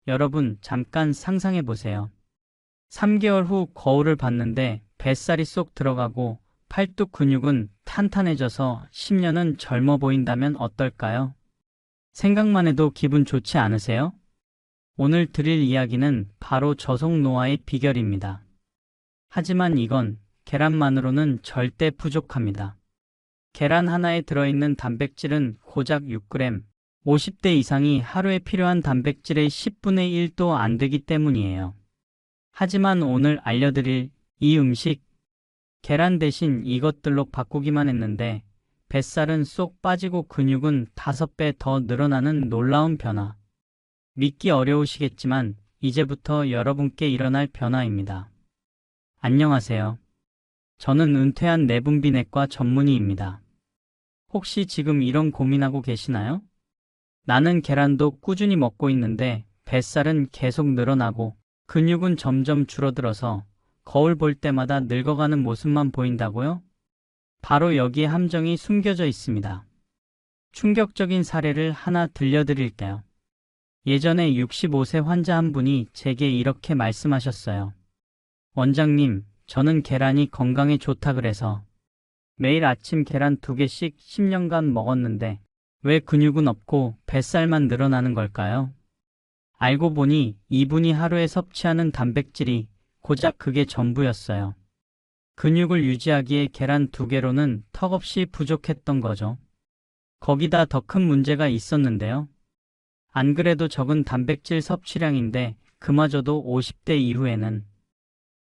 여러분, 잠깐 상상해 보세요. 3개월 후 거울을 봤는데 뱃살이 쏙 들어가고 팔뚝 근육은 탄탄해져서 10년은 젊어 보인다면 어떨까요? 생각만 해도 기분 좋지 않으세요? 오늘 드릴 이야기는 바로 저속 노화의 비결입니다. 하지만 이건 계란만으로는 절대 부족합니다. 계란 하나에 들어있는 단백질은 고작 6g, 50대 이상이 하루에 필요한 단백질의 10분의 1도 안 되기 때문이에요. 하지만 오늘 알려드릴 이 음식, 계란 대신 이것들로 바꾸기만 했는데 뱃살은 쏙 빠지고 근육은 5배 더 늘어나는 놀라운 변화. 믿기 어려우시겠지만 이제부터 여러분께 일어날 변화입니다. 안녕하세요. 저는 은퇴한 내분비내과 전문의입니다. 혹시 지금 이런 고민하고 계시나요? 나는 계란도 꾸준히 먹고 있는데 뱃살은 계속 늘어나고 근육은 점점 줄어들어서 거울 볼 때마다 늙어가는 모습만 보인다고요? 바로 여기에 함정이 숨겨져 있습니다. 충격적인 사례를 하나 들려드릴게요. 예전에 65세 환자 한 분이 제게 이렇게 말씀하셨어요. 원장님, 저는 계란이 건강에 좋다 그래서 매일 아침 계란 2개씩 10년간 먹었는데 왜 근육은 없고 뱃살만 늘어나는 걸까요? 알고 보니 이분이 하루에 섭취하는 단백질이 고작 그게 전부였어요. 근육을 유지하기에 계란 2개로는 턱없이 부족했던 거죠. 거기다 더 큰 문제가 있었는데요. 안 그래도 적은 단백질 섭취량인데 그마저도 50대 이후에는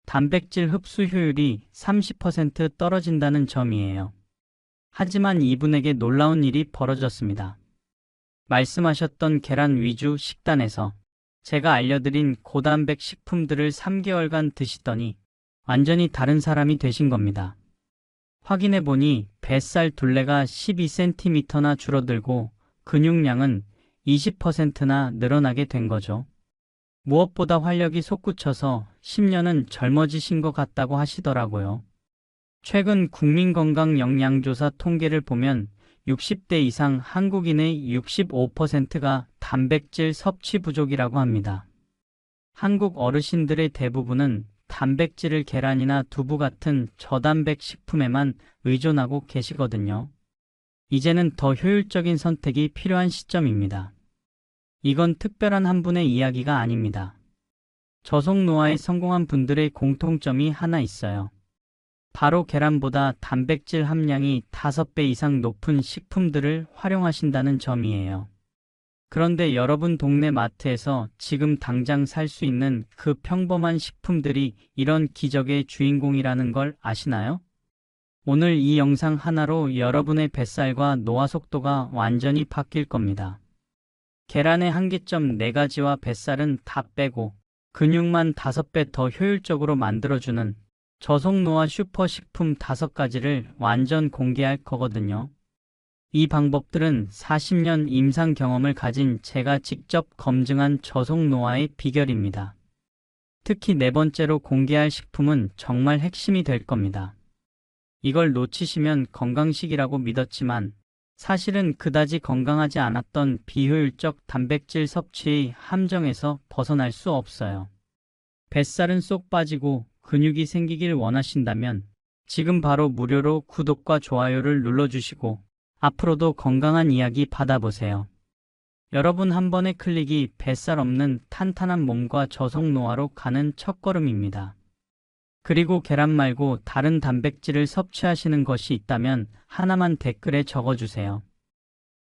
단백질 흡수 효율이 30% 떨어진다는 점이에요. 하지만 이분에게 놀라운 일이 벌어졌습니다. 말씀하셨던 계란 위주 식단에서 제가 알려드린 고단백 식품들을 3개월간 드시더니 완전히 다른 사람이 되신 겁니다. 확인해보니 뱃살 둘레가 12cm나 줄어들고 근육량은 20%나 늘어나게 된 거죠. 무엇보다 활력이 솟구쳐서 10년은 젊어지신 것 같다고 하시더라고요. 최근 국민건강영양조사 통계를 보면 60대 이상 한국인의 65%가 단백질 섭취 부족이라고 합니다. 한국 어르신들의 대부분은 단백질을 계란이나 두부 같은 저단백 식품에만 의존하고 계시거든요. 이제는 더 효율적인 선택이 필요한 시점입니다. 이건 특별한 한 분의 이야기가 아닙니다. 저속 노화에 성공한 분들의 공통점이 하나 있어요. 바로 계란보다 단백질 함량이 5배 이상 높은 식품들을 활용하신다는 점이에요. 그런데 여러분 동네 마트에서 지금 당장 살 수 있는 그 평범한 식품들이 이런 기적의 주인공이라는 걸 아시나요? 오늘 이 영상 하나로 여러분의 뱃살과 노화 속도가 완전히 바뀔 겁니다. 계란의 한계점 4가지와 뱃살은 다 빼고 근육만 5배 더 효율적으로 만들어주는 저속노화 슈퍼식품 5가지를 완전 공개할 거거든요. 이 방법들은 40년 임상 경험을 가진 제가 직접 검증한 저속노화의 비결입니다. 특히 4번째로 공개할 식품은 정말 핵심이 될 겁니다. 이걸 놓치시면 건강식이라고 믿었지만 사실은 그다지 건강하지 않았던 비효율적 단백질 섭취의 함정에서 벗어날 수 없어요. 뱃살은 쏙 빠지고 근육이 생기길 원하신다면 지금 바로 무료로 구독과 좋아요를 눌러주시고 앞으로도 건강한 이야기 받아보세요. 여러분 한 번의 클릭이 뱃살 없는 탄탄한 몸과 저속노화로 가는 첫걸음입니다. 그리고 계란 말고 다른 단백질을 섭취하시는 것이 있다면 하나만 댓글에 적어주세요.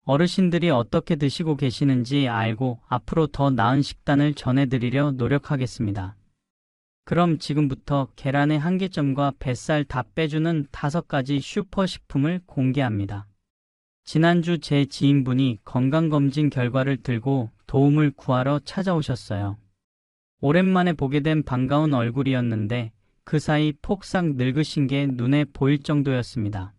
어르신들이 어떻게 드시고 계시는지 알고 앞으로 더 나은 식단을 전해드리려 노력하겠습니다. 그럼 지금부터 계란의 한계점과 뱃살 다 빼주는 5가지 슈퍼식품을 공개합니다. 지난주 제 지인분이 건강검진 결과를 들고 도움을 구하러 찾아오셨어요. 오랜만에 보게 된 반가운 얼굴이었는데 그 사이 폭삭 늙으신 게 눈에 보일 정도였습니다.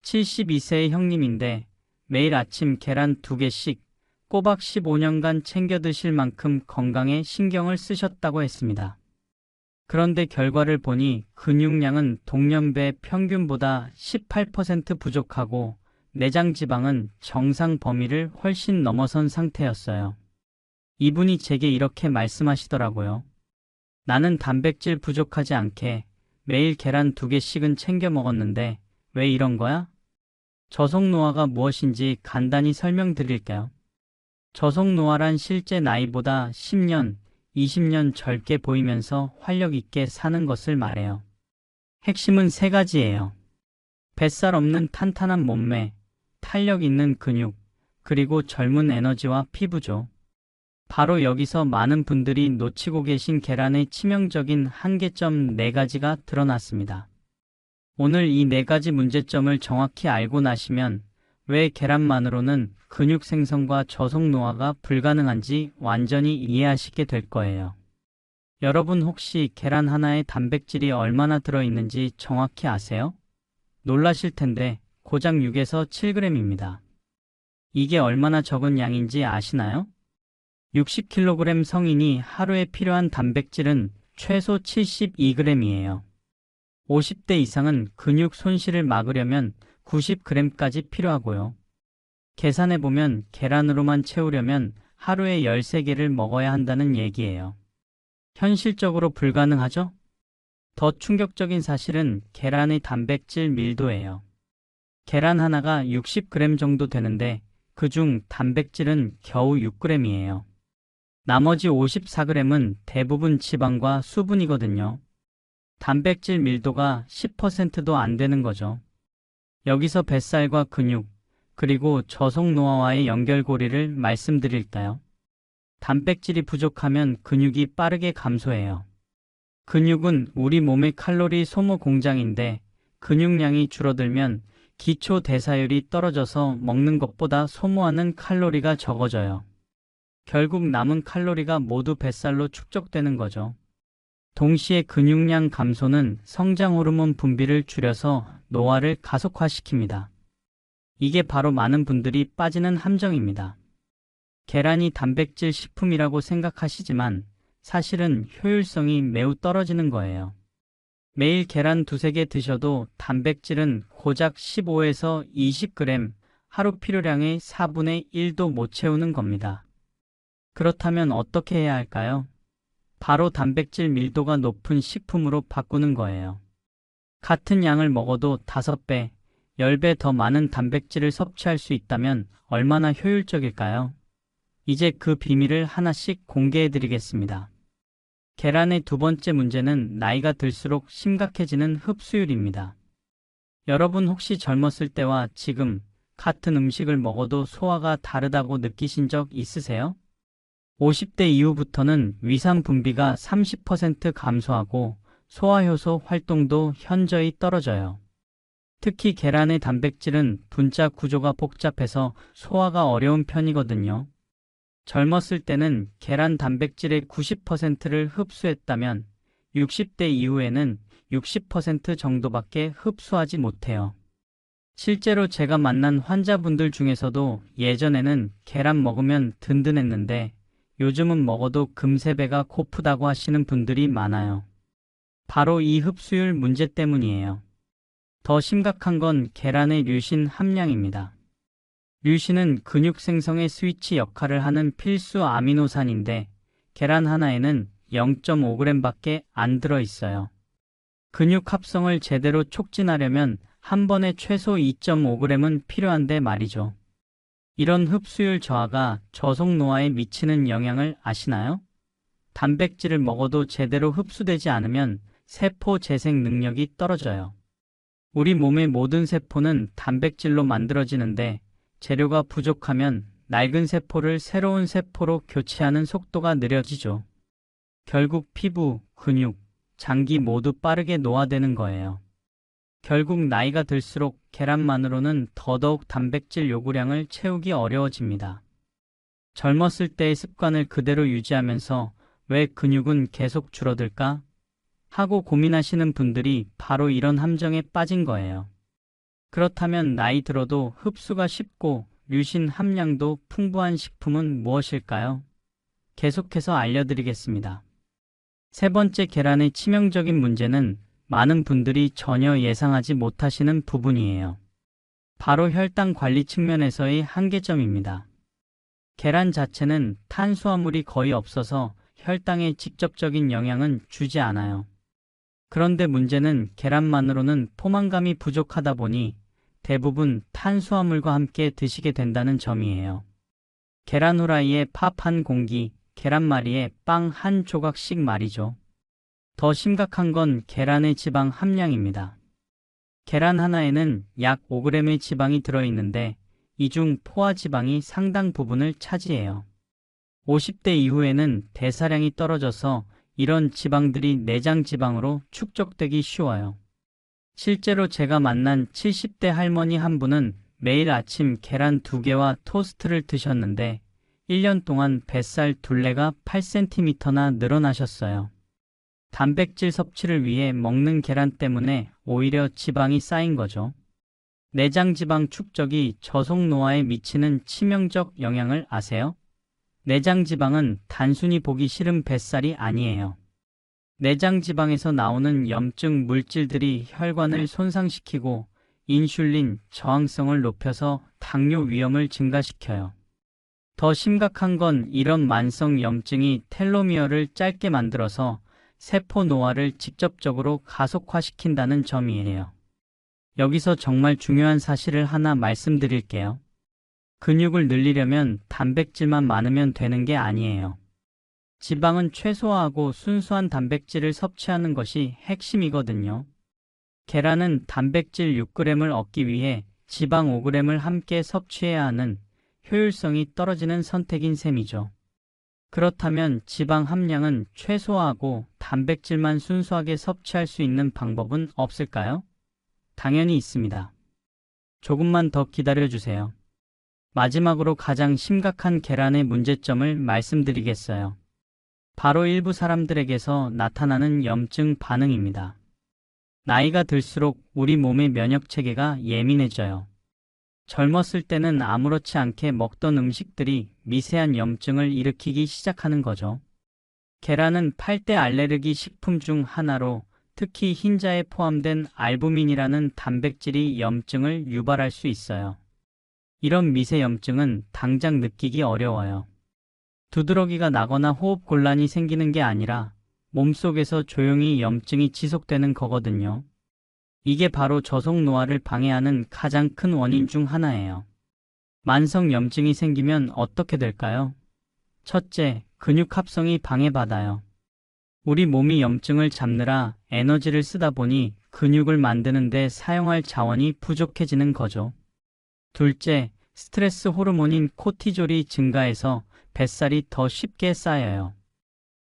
72세의 형님인데 매일 아침 계란 2개씩 꼬박 15년간 챙겨 드실 만큼 건강에 신경을 쓰셨다고 했습니다. 그런데 결과를 보니 근육량은 동년배 평균보다 18% 부족하고 내장 지방은 정상 범위를 훨씬 넘어선 상태였어요. 이분이 제게 이렇게 말씀하시더라고요. 나는 단백질 부족하지 않게 매일 계란 2개씩은 챙겨 먹었는데 왜 이런 거야? 저속노화가 무엇인지 간단히 설명드릴게요. 저속노화란 실제 나이보다 10년, 20년 젊게 보이면서 활력 있게 사는 것을 말해요. 핵심은 3가지예요. 뱃살 없는 탄탄한 몸매, 탄력 있는 근육, 그리고 젊은 에너지와 피부죠. 바로 여기서 많은 분들이 놓치고 계신 계란의 치명적인 한계점 4가지가 드러났습니다. 오늘 이 4가지 문제점을 정확히 알고 나시면 왜 계란만으로는 근육 생성과 저속노화가 불가능한지 완전히 이해하시게 될 거예요. 여러분 혹시 계란 하나에 단백질이 얼마나 들어있는지 정확히 아세요? 놀라실 텐데 고작 6에서 7g입니다. 이게 얼마나 적은 양인지 아시나요? 60kg 성인이 하루에 필요한 단백질은 최소 72g이에요. 50대 이상은 근육 손실을 막으려면 90g까지 필요하고요. 계산해보면 계란으로만 채우려면 하루에 13개를 먹어야 한다는 얘기예요. 현실적으로 불가능하죠? 더 충격적인 사실은 계란의 단백질 밀도예요. 계란 하나가 60g 정도 되는데 그중 단백질은 겨우 6g이에요. 나머지 54g은 대부분 지방과 수분이거든요. 단백질 밀도가 10%도 안 되는 거죠. 여기서 뱃살과 근육, 그리고 저속노화와의 연결고리를 말씀드릴까요? 단백질이 부족하면 근육이 빠르게 감소해요. 근육은 우리 몸의 칼로리 소모 공장인데 근육량이 줄어들면 기초 대사율이 떨어져서 먹는 것보다 소모하는 칼로리가 적어져요. 결국 남은 칼로리가 모두 뱃살로 축적되는 거죠. 동시에 근육량 감소는 성장 호르몬 분비를 줄여서 노화를 가속화시킵니다. 이게 바로 많은 분들이 빠지는 함정입니다. 계란이 단백질 식품이라고 생각하시지만 사실은 효율성이 매우 떨어지는 거예요. 매일 계란 2-3개 드셔도 단백질은 고작 15에서 20g, 하루 필요량의 4분의 1도 못 채우는 겁니다. 그렇다면 어떻게 해야 할까요? 바로 단백질 밀도가 높은 식품으로 바꾸는 거예요. 같은 양을 먹어도 5배, 10배 더 많은 단백질을 섭취할 수 있다면 얼마나 효율적일까요? 이제 그 비밀을 하나씩 공개해 드리겠습니다. 계란의 2번째 문제는 나이가 들수록 심각해지는 흡수율입니다. 여러분 혹시 젊었을 때와 지금 같은 음식을 먹어도 소화가 다르다고 느끼신 적 있으세요? 50대 이후부터는 위산 분비가 30% 감소하고 소화효소 활동도 현저히 떨어져요. 특히 계란의 단백질은 분자 구조가 복잡해서 소화가 어려운 편이거든요. 젊었을 때는 계란 단백질의 90%를 흡수했다면 60대 이후에는 60% 정도밖에 흡수하지 못해요. 실제로 제가 만난 환자분들 중에서도 예전에는 계란 먹으면 든든했는데 요즘은 먹어도 금세 배가 고프다고 하시는 분들이 많아요. 바로 이 흡수율 문제 때문이에요. 더 심각한 건 계란의 류신 함량입니다. 류신은 근육 생성의 스위치 역할을 하는 필수 아미노산인데 계란 하나에는 0.5g밖에 안 들어있어요. 근육 합성을 제대로 촉진하려면 한 번에 최소 2.5g은 필요한데 말이죠. 이런 흡수율 저하가 저속노화에 미치는 영향을 아시나요? 단백질을 먹어도 제대로 흡수되지 않으면 세포 재생 능력이 떨어져요. 우리 몸의 모든 세포는 단백질로 만들어지는데 재료가 부족하면 낡은 세포를 새로운 세포로 교체하는 속도가 느려지죠. 결국 피부, 근육, 장기 모두 빠르게 노화되는 거예요. 결국 나이가 들수록 계란만으로는 더더욱 단백질 요구량을 채우기 어려워집니다. 젊었을 때의 습관을 그대로 유지하면서 왜 근육은 계속 줄어들까? 하고 고민하시는 분들이 바로 이런 함정에 빠진 거예요. 그렇다면 나이 들어도 흡수가 쉽고 류신 함량도 풍부한 식품은 무엇일까요? 계속해서 알려드리겠습니다. 3번째, 계란의 치명적인 문제는 많은 분들이 전혀 예상하지 못하시는 부분이에요. 바로 혈당 관리 측면에서의 한계점입니다. 계란 자체는 탄수화물이 거의 없어서 혈당에 직접적인 영향은 주지 않아요. 그런데 문제는 계란만으로는 포만감이 부족하다 보니 대부분 탄수화물과 함께 드시게 된다는 점이에요. 계란 후라이에 밥 한 공기, 계란말이에 빵 한 조각씩 말이죠. 더 심각한 건 계란의 지방 함량입니다. 계란 하나에는 약 5g의 지방이 들어있는데 이 중 포화 지방이 상당 부분을 차지해요. 50대 이후에는 대사량이 떨어져서 이런 지방들이 내장 지방으로 축적되기 쉬워요. 실제로 제가 만난 70대 할머니 한 분은 매일 아침 계란 2개와 토스트를 드셨는데 1년 동안 뱃살 둘레가 8cm나 늘어나셨어요. 단백질 섭취를 위해 먹는 계란 때문에 오히려 지방이 쌓인 거죠. 내장 지방 축적이 저속 노화에 미치는 치명적 영향을 아세요? 내장 지방은 단순히 보기 싫은 뱃살이 아니에요. 내장 지방에서 나오는 염증 물질들이 혈관을 손상시키고 인슐린 저항성을 높여서 당뇨 위험을 증가시켜요. 더 심각한 건 이런 만성 염증이 텔로미어를 짧게 만들어서 세포 노화를 직접적으로 가속화시킨다는 점이에요. 여기서 정말 중요한 사실을 하나 말씀드릴게요. 근육을 늘리려면 단백질만 많으면 되는 게 아니에요. 지방은 최소화하고 순수한 단백질을 섭취하는 것이 핵심이거든요. 계란은 단백질 6g을 얻기 위해 지방 5g을 함께 섭취해야 하는 효율성이 떨어지는 선택인 셈이죠. 그렇다면 지방 함량은 최소화하고 단백질만 순수하게 섭취할 수 있는 방법은 없을까요? 당연히 있습니다. 조금만 더 기다려주세요. 마지막으로 가장 심각한 계란의 문제점을 말씀드리겠어요. 바로 일부 사람들에게서 나타나는 염증 반응입니다. 나이가 들수록 우리 몸의 면역체계가 예민해져요. 젊었을 때는 아무렇지 않게 먹던 음식들이 미세한 염증을 일으키기 시작하는 거죠. 계란은 8대 알레르기 식품 중 하나로 특히 흰자에 포함된 알부민이라는 단백질이 염증을 유발할 수 있어요. 이런 미세 염증은 당장 느끼기 어려워요. 두드러기가 나거나 호흡 곤란이 생기는 게 아니라 몸속에서 조용히 염증이 지속되는 거거든요. 이게 바로 저속 노화를 방해하는 가장 큰 원인 중 하나예요. 만성 염증이 생기면 어떻게 될까요? 첫째, 근육 합성이 방해받아요. 우리 몸이 염증을 잡느라 에너지를 쓰다 보니 근육을 만드는데 사용할 자원이 부족해지는 거죠. 둘째, 스트레스 호르몬인 코티졸이 증가해서 뱃살이 더 쉽게 쌓여요.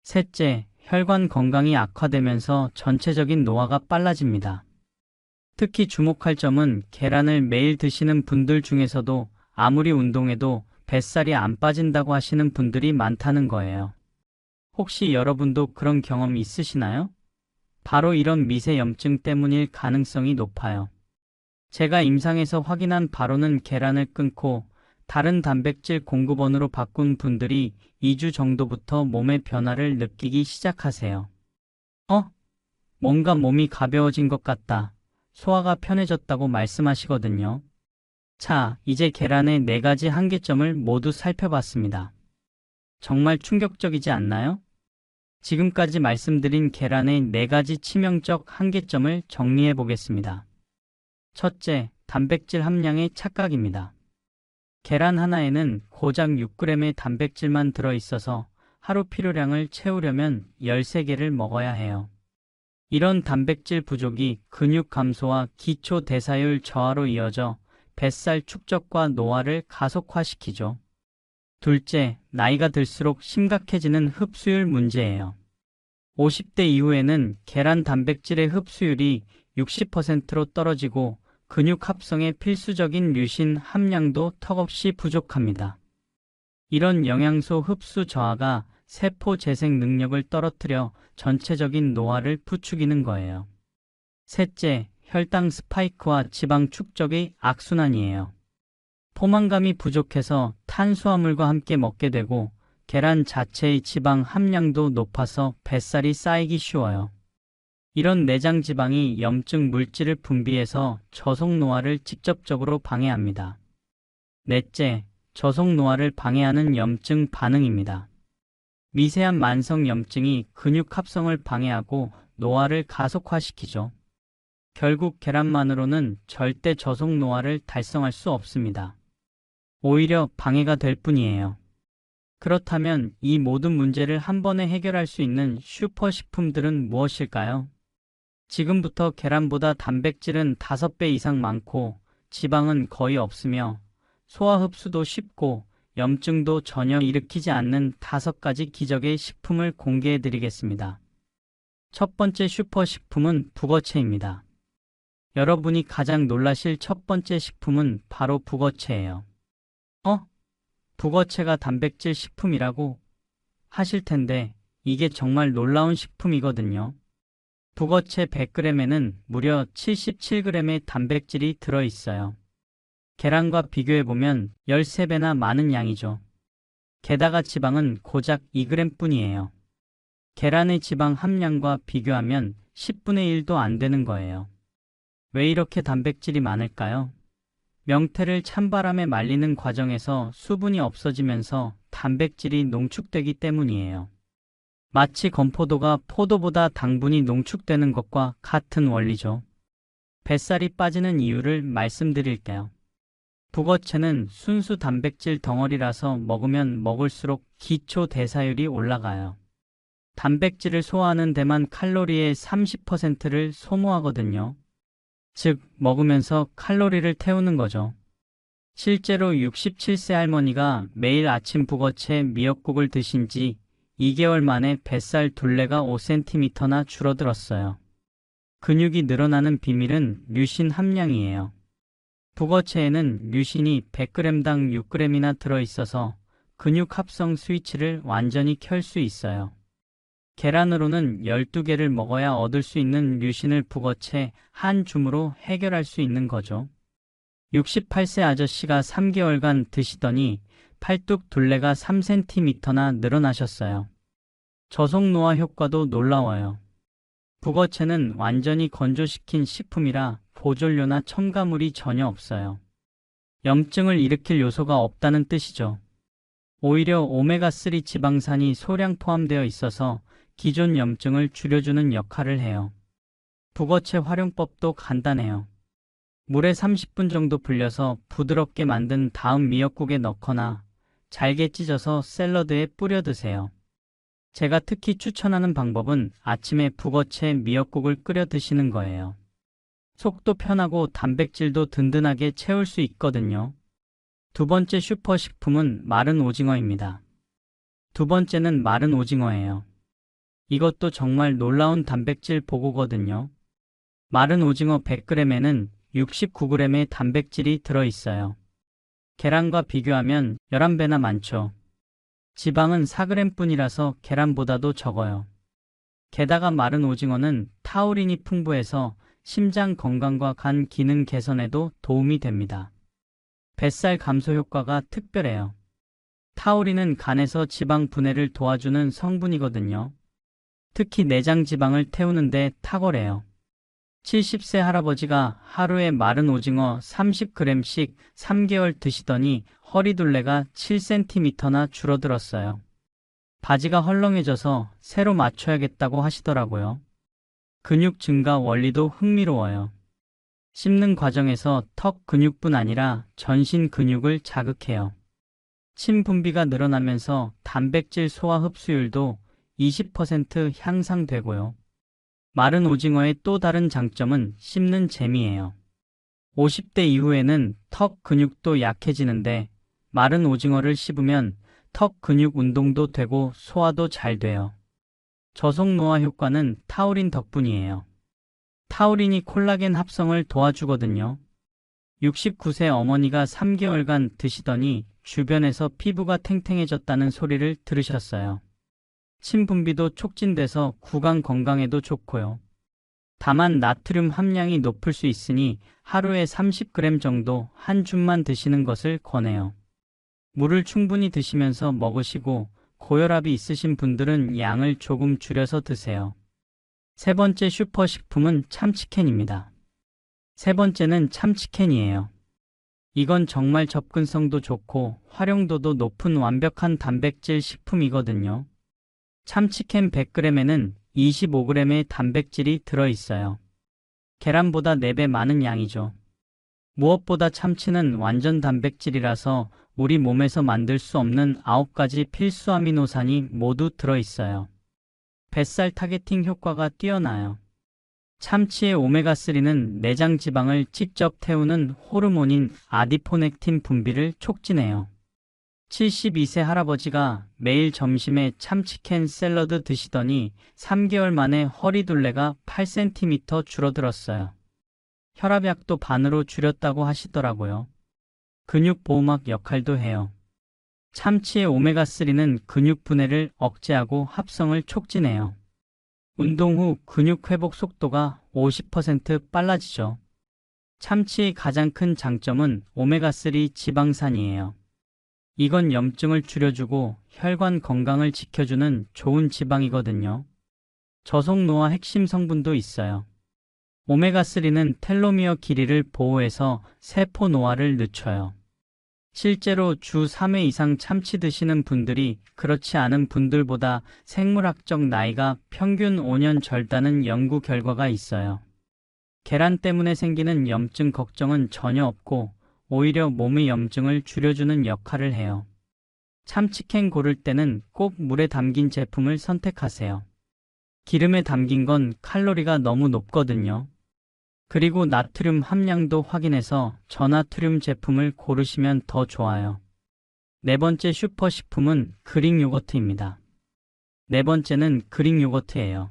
셋째, 혈관 건강이 악화되면서 전체적인 노화가 빨라집니다. 특히 주목할 점은 계란을 매일 드시는 분들 중에서도 아무리 운동해도 뱃살이 안 빠진다고 하시는 분들이 많다는 거예요. 혹시 여러분도 그런 경험 있으시나요? 바로 이런 미세 염증 때문일 가능성이 높아요. 제가 임상에서 확인한 바로는 계란을 끊고 다른 단백질 공급원으로 바꾼 분들이 2주 정도부터 몸의 변화를 느끼기 시작하세요. 뭔가 몸이 가벼워진 것 같다. 소화가 편해졌다고 말씀하시거든요. 자, 이제 계란의 4가지 한계점을 모두 살펴봤습니다. 정말 충격적이지 않나요? 지금까지 말씀드린 계란의 4가지 치명적 한계점을 정리해 보겠습니다. 첫째, 단백질 함량의 착각입니다. 계란 하나에는 고작 6g의 단백질만 들어있어서 하루 필요량을 채우려면 13개를 먹어야 해요. 이런 단백질 부족이 근육 감소와 기초 대사율 저하로 이어져 뱃살 축적과 노화를 가속화시키죠. 둘째, 나이가 들수록 심각해지는 흡수율 문제예요. 50대 이후에는 계란 단백질의 흡수율이 60%로 떨어지고 근육 합성에 필수적인 류신 함량도 턱없이 부족합니다. 이런 영양소 흡수 저하가 세포 재생 능력을 떨어뜨려 전체적인 노화를 부추기는 거예요. 셋째, 혈당 스파이크와 지방 축적의 악순환이에요. 포만감이 부족해서 탄수화물과 함께 먹게 되고 계란 자체의 지방 함량도 높아서 뱃살이 쌓이기 쉬워요. 이런 내장 지방이 염증 물질을 분비해서 저속 노화를 직접적으로 방해합니다. 넷째, 저속 노화를 방해하는 염증 반응입니다. 미세한 만성 염증이 근육 합성을 방해하고 노화를 가속화시키죠. 결국 계란만으로는 절대 저속 노화를 달성할 수 없습니다. 오히려 방해가 될 뿐이에요. 그렇다면 이 모든 문제를 한 번에 해결할 수 있는 슈퍼식품들은 무엇일까요? 지금부터 계란보다 단백질은 5배 이상 많고 지방은 거의 없으며 소화 흡수도 쉽고 염증도 전혀 일으키지 않는 5가지 기적의 식품을 공개해 드리겠습니다. 첫 번째 슈퍼식품은 북어채입니다. 여러분이 가장 놀라실 첫 번째 식품은 바로 북어채예요. 북어채가 단백질 식품이라고 하실 텐데 이게 정말 놀라운 식품이거든요. 북어채 100g에는 무려 77g의 단백질이 들어있어요. 계란과 비교해보면 13배나 많은 양이죠. 게다가 지방은 고작 2g 뿐이에요. 계란의 지방 함량과 비교하면 10분의 1도 안 되는 거예요. 왜 이렇게 단백질이 많을까요? 명태를 찬바람에 말리는 과정에서 수분이 없어지면서 단백질이 농축되기 때문이에요. 마치 건포도가 포도보다 당분이 농축되는 것과 같은 원리죠. 뱃살이 빠지는 이유를 말씀드릴게요. 북어채는 순수 단백질 덩어리라서 먹으면 먹을수록 기초 대사율이 올라가요. 단백질을 소화하는 데만 칼로리의 30%를 소모하거든요. 즉, 먹으면서 칼로리를 태우는 거죠. 실제로 67세 할머니가 매일 아침 북어채 미역국을 드신 지 2개월 만에 뱃살 둘레가 5cm나 줄어들었어요. 근육이 늘어나는 비밀은 류신 함량이에요. 북어채에는 류신이 100g당 6g이나 들어있어서 근육 합성 스위치를 완전히 켤 수 있어요. 계란으로는 12개를 먹어야 얻을 수 있는 류신을 북어채 한 줌으로 해결할 수 있는 거죠. 68세 아저씨가 3개월간 드시더니 팔뚝 둘레가 3cm나 늘어나셨어요. 저속 노화 효과도 놀라워요. 북어채는 완전히 건조시킨 식품이라 보존료나 첨가물이 전혀 없어요. 염증을 일으킬 요소가 없다는 뜻이죠. 오히려 오메가3 지방산이 소량 포함되어 있어서 기존 염증을 줄여주는 역할을 해요. 북어채 활용법도 간단해요. 물에 30분 정도 불려서 부드럽게 만든 다음 미역국에 넣거나 잘게 찢어서 샐러드에 뿌려 드세요. 제가 특히 추천하는 방법은 아침에 북어채 미역국을 끓여 드시는 거예요. 속도 편하고 단백질도 든든하게 채울 수 있거든요. 두 번째 슈퍼식품은 마른 오징어입니다. 두 번째는 마른 오징어예요. 이것도 정말 놀라운 단백질 보고거든요. 마른 오징어 100g에는 69g의 단백질이 들어있어요. 계란과 비교하면 11배나 많죠. 지방은 4g 뿐이라서 계란보다도 적어요. 게다가 마른 오징어는 타우린이 풍부해서 심장 건강과 간 기능 개선에도 도움이 됩니다. 뱃살 감소 효과가 특별해요. 타우린은 간에서 지방 분해를 도와주는 성분이거든요. 특히 내장 지방을 태우는 데 탁월해요. 70세 할아버지가 하루에 마른 오징어 30g씩 3개월 드시더니 허리둘레가 7cm나 줄어들었어요. 바지가 헐렁해져서 새로 맞춰야겠다고 하시더라고요. 근육 증가 원리도 흥미로워요. 씹는 과정에서 턱 근육뿐 아니라 전신 근육을 자극해요. 침 분비가 늘어나면서 단백질 소화 흡수율도 20% 향상되고요. 마른 오징어의 또 다른 장점은 씹는 재미예요. 50대 이후에는 턱 근육도 약해지는데 마른 오징어를 씹으면 턱 근육 운동도 되고 소화도 잘 돼요. 저속 노화 효과는 타우린 덕분이에요. 타우린이 콜라겐 합성을 도와주거든요. 69세 어머니가 3개월간 드시더니 주변에서 피부가 탱탱해졌다는 소리를 들으셨어요. 침 분비도 촉진돼서 구강 건강에도 좋고요. 다만 나트륨 함량이 높을 수 있으니 하루에 30g 정도 한 줌만 드시는 것을 권해요. 물을 충분히 드시면서 먹으시고 고혈압이 있으신 분들은 양을 조금 줄여서 드세요. 세 번째 슈퍼식품은 참치캔입니다. 세 번째는 참치캔이에요. 이건 정말 접근성도 좋고 활용도도 높은 완벽한 단백질 식품이거든요. 참치캔 100g에는 25g의 단백질이 들어있어요. 계란보다 4배 많은 양이죠. 무엇보다 참치는 완전 단백질이라서 우리 몸에서 만들 수 없는 9가지 필수 아미노산이 모두 들어있어요. 뱃살 타겟팅 효과가 뛰어나요. 참치의 오메가3는 내장 지방을 직접 태우는 호르몬인 아디포넥틴 분비를 촉진해요. 72세 할아버지가 매일 점심에 참치캔 샐러드 드시더니 3개월 만에 허리둘레가 8cm 줄어들었어요. 혈압약도 반으로 줄였다고 하시더라고요. 근육보호막 역할도 해요. 참치의 오메가3는 근육 분해를 억제하고 합성을 촉진해요. 운동 후 근육 회복 속도가 50% 빨라지죠. 참치의 가장 큰 장점은 오메가3 지방산이에요. 이건 염증을 줄여주고 혈관 건강을 지켜주는 좋은 지방이거든요. 저속노화 핵심 성분도 있어요. 오메가3는 텔로미어 길이를 보호해서 세포 노화를 늦춰요. 실제로 주 3회 이상 참치 드시는 분들이 그렇지 않은 분들보다 생물학적 나이가 평균 5년 젊다는 연구 결과가 있어요. 계란 때문에 생기는 염증 걱정은 전혀 없고 오히려 몸의 염증을 줄여주는 역할을 해요. 참치캔 고를 때는 꼭 물에 담긴 제품을 선택하세요. 기름에 담긴 건 칼로리가 너무 높거든요. 그리고 나트륨 함량도 확인해서 저나트륨 제품을 고르시면 더 좋아요. 네 번째 슈퍼식품은 그릭 요거트입니다. 네 번째는 그릭 요거트예요.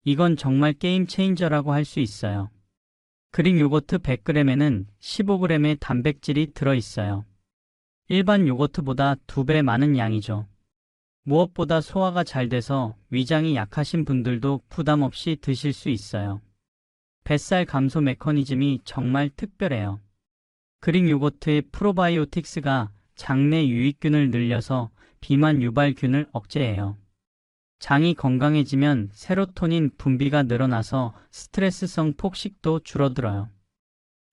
이건 정말 게임 체인저라고 할 수 있어요. 그릭 요거트 100g에는 15g의 단백질이 들어있어요. 일반 요거트보다 2배 많은 양이죠. 무엇보다 소화가 잘 돼서 위장이 약하신 분들도 부담 없이 드실 수 있어요. 뱃살 감소 메커니즘이 정말 특별해요. 그릭 요거트의 프로바이오틱스가 장내 유익균을 늘려서 비만 유발균을 억제해요. 장이 건강해지면 세로토닌 분비가 늘어나서 스트레스성 폭식도 줄어들어요.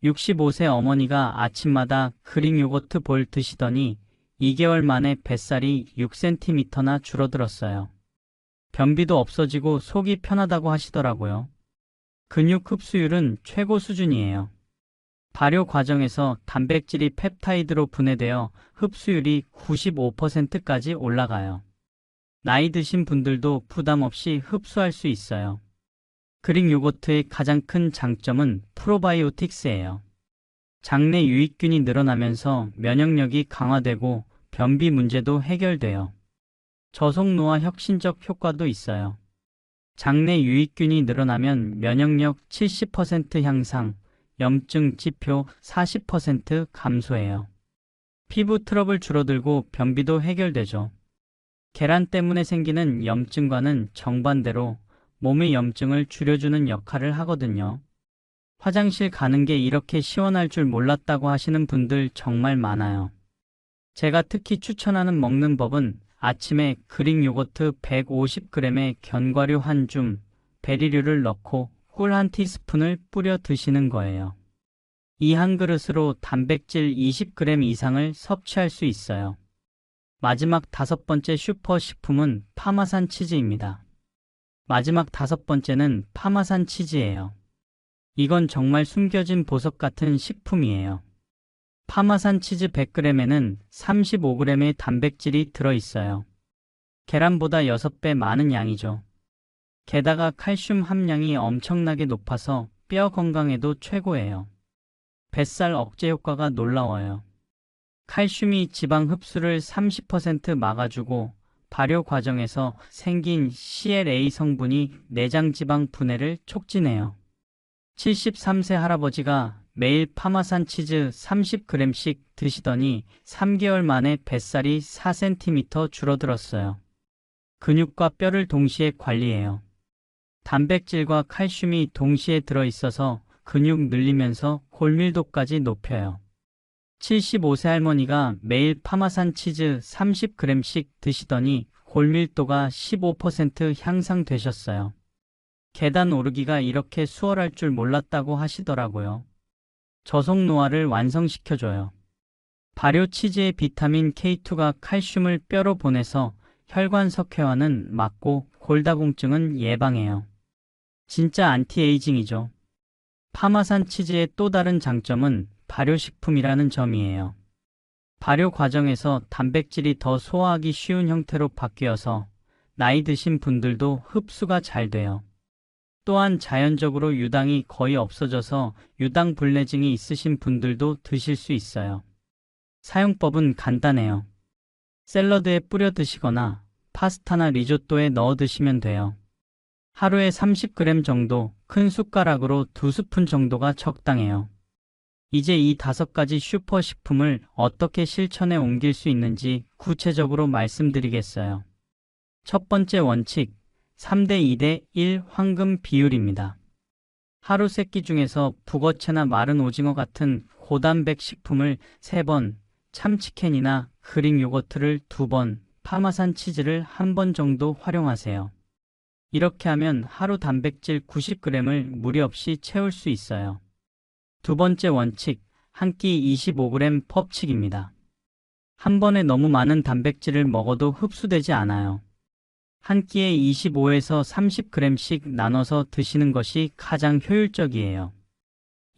65세 어머니가 아침마다 그릭 요거트 볼 드시더니 2개월 만에 뱃살이 6cm나 줄어들었어요. 변비도 없어지고 속이 편하다고 하시더라고요. 근육 흡수율은 최고 수준이에요. 발효 과정에서 단백질이 펩타이드로 분해되어 흡수율이 95%까지 올라가요. 나이 드신 분들도 부담 없이 흡수할 수 있어요. 그릭 요거트의 가장 큰 장점은 프로바이오틱스예요. 장내 유익균이 늘어나면서 면역력이 강화되고 변비 문제도 해결돼요. 저속노화 혁신적 효과도 있어요. 장내 유익균이 늘어나면 면역력 70% 향상, 염증 지표 40% 감소해요. 피부 트러블 줄어들고 변비도 해결되죠. 계란 때문에 생기는 염증과는 정반대로 몸의 염증을 줄여주는 역할을 하거든요. 화장실 가는 게 이렇게 시원할 줄 몰랐다고 하시는 분들 정말 많아요. 제가 특히 추천하는 먹는 법은 아침에 그릭 요거트 150g에 견과류 한 줌, 베리류를 넣고 꿀 한 티스푼을 뿌려 드시는 거예요. 이 한 그릇으로 단백질 20g 이상을 섭취할 수 있어요. 마지막 5번째 슈퍼식품은 파마산 치즈입니다. 마지막 5번째는 파마산 치즈예요. 이건 정말 숨겨진 보석 같은 식품이에요. 파마산 치즈 100g에는 35g의 단백질이 들어있어요. 계란보다 6배 많은 양이죠. 게다가 칼슘 함량이 엄청나게 높아서 뼈 건강에도 최고예요. 뱃살 억제 효과가 놀라워요. 칼슘이 지방 흡수를 30% 막아주고 발효 과정에서 생긴 CLA 성분이 내장 지방 분해를 촉진해요. 73세 할아버지가 매일 파마산 치즈 30g씩 드시더니 3개월 만에 뱃살이 4cm 줄어들었어요. 근육과 뼈를 동시에 관리해요. 단백질과 칼슘이 동시에 들어있어서 근육 늘리면서 골밀도까지 높여요. 75세 할머니가 매일 파마산 치즈 30g씩 드시더니 골밀도가 15% 향상되셨어요. 계단 오르기가 이렇게 수월할 줄 몰랐다고 하시더라고요. 저속노화를 완성시켜줘요. 발효 치즈의 비타민 K2가 칼슘을 뼈로 보내서 혈관 석회화는 막고 골다공증은 예방해요. 진짜 안티에이징이죠. 파마산 치즈의 또 다른 장점은 발효식품이라는 점이에요. 발효 과정에서 단백질이 더 소화하기 쉬운 형태로 바뀌어서 나이 드신 분들도 흡수가 잘 돼요. 또한 자연적으로 유당이 거의 없어져서 유당불내증이 있으신 분들도 드실 수 있어요. 사용법은 간단해요. 샐러드에 뿌려 드시거나 파스타나 리조또에 넣어 드시면 돼요. 하루에 30g 정도, 큰 숟가락으로 2스푼 정도가 적당해요. 이제 이 5가지 슈퍼식품을 어떻게 실천에 옮길 수 있는지 구체적으로 말씀드리겠어요. 첫 번째 원칙, 3대 2대 1 황금 비율입니다. 하루 3끼 중에서 북어채나 마른 오징어 같은 고단백 식품을 3번, 참치캔이나 그릭 요거트를 2번, 파마산 치즈를 1번 정도 활용하세요. 이렇게 하면 하루 단백질 90g을 무리 없이 채울 수 있어요. 두 번째 원칙, 한 끼 25g 법칙입니다. 한 번에 너무 많은 단백질을 먹어도 흡수되지 않아요. 한 끼에 25에서 30g씩 나눠서 드시는 것이 가장 효율적이에요.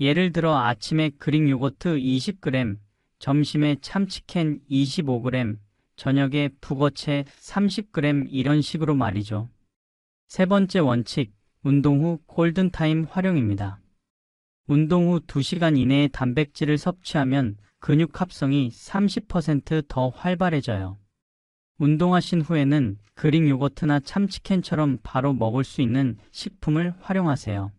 예를 들어 아침에 그릭 요거트 20g, 점심에 참치캔 25g, 저녁에 북어채 30g 이런 식으로 말이죠. 세 번째 원칙, 운동 후 골든타임 활용입니다. 운동 후 2시간 이내에 단백질을 섭취하면 근육 합성이 30% 더 활발해져요. 운동하신 후에는 그릭 요거트나 참치캔처럼 바로 먹을 수 있는 식품을 활용하세요.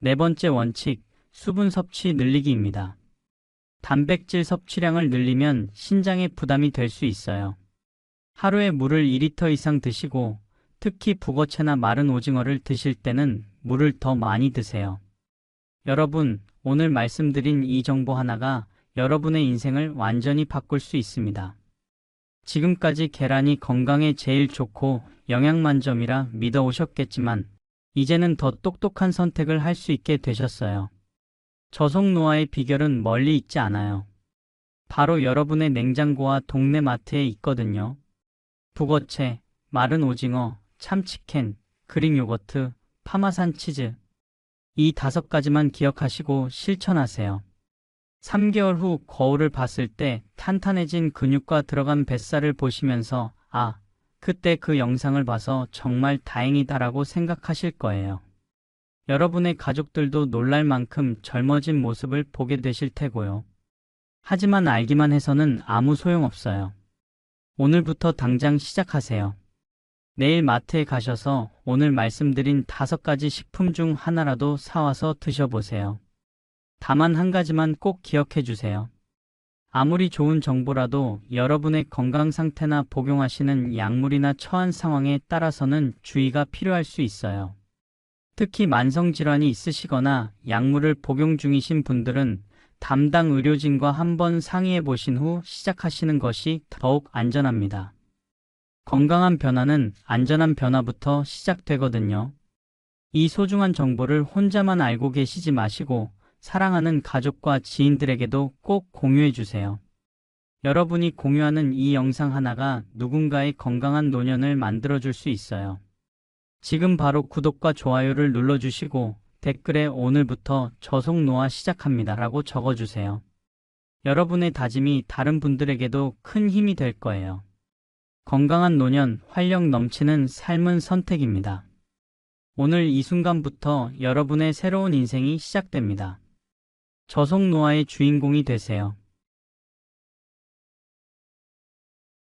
네 번째 원칙, 수분 섭취 늘리기입니다. 단백질 섭취량을 늘리면 신장에 부담이 될 수 있어요. 하루에 물을 2리터 이상 드시고 특히 북어채나 마른 오징어를 드실 때는 물을 더 많이 드세요. 여러분, 오늘 말씀드린 이 정보 하나가 여러분의 인생을 완전히 바꿀 수 있습니다. 지금까지 계란이 건강에 제일 좋고 영양 만점이라 믿어오셨겠지만 이제는 더 똑똑한 선택을 할 수 있게 되셨어요. 저속노화의 비결은 멀리 있지 않아요. 바로 여러분의 냉장고와 동네 마트에 있거든요. 북어채, 마른 오징어, 참치캔, 그릭 요거트, 파마산 치즈. 이 5가지만 기억하시고 실천하세요. 3개월 후 거울을 봤을 때 탄탄해진 근육과 들어간 뱃살을 보시면서 아, 그때 그 영상을 봐서 정말 다행이다라고 생각하실 거예요. 여러분의 가족들도 놀랄 만큼 젊어진 모습을 보게 되실 테고요. 하지만 알기만 해서는 아무 소용없어요. 오늘부터 당장 시작하세요. 내일 마트에 가셔서 오늘 말씀드린 5가지 식품 중 하나라도 사와서 드셔보세요. 다만 한 가지만 꼭 기억해 주세요. 아무리 좋은 정보라도 여러분의 건강 상태나 복용하시는 약물이나 처한 상황에 따라서는 주의가 필요할 수 있어요. 특히 만성질환이 있으시거나 약물을 복용 중이신 분들은 담당 의료진과 한번 상의해 보신 후 시작하시는 것이 더욱 안전합니다. 건강한 변화는 안전한 변화부터 시작되거든요. 이 소중한 정보를 혼자만 알고 계시지 마시고 사랑하는 가족과 지인들에게도 꼭 공유해 주세요. 여러분이 공유하는 이 영상 하나가 누군가의 건강한 노년을 만들어줄 수 있어요. 지금 바로 구독과 좋아요를 눌러주시고 댓글에 오늘부터 저속노화 시작합니다 라고 적어주세요. 여러분의 다짐이 다른 분들에게도 큰 힘이 될 거예요. 건강한 노년, 활력 넘치는 삶은 선택입니다. 오늘 이 순간부터 여러분의 새로운 인생이 시작됩니다. 저속노화의 주인공이 되세요.